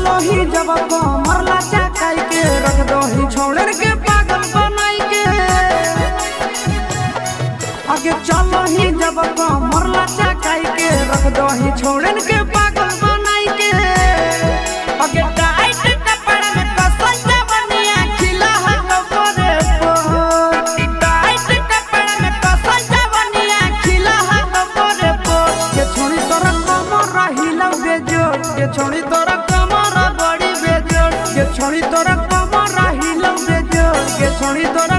चलो ही जब कमरला चकाई के रख दो ही छोड़र के पागल बनाई के आगे चलो ही जब कमरला चकाई के रख दो ही छोड़र के पागल बनाई के आगे टाइट कपड़ा में कसल जवनिया खिला हटो करे टाइट कपड़ा में कसल जवनिया खिला हटो करे के छोड़ी तोरा कमर हिला बेजोड़ के छोड़ी तोरा कमर बड़ी बेजोड़ के छोड़ी तोरा कमर हिला बेजोड़ के छोड़ी तोरा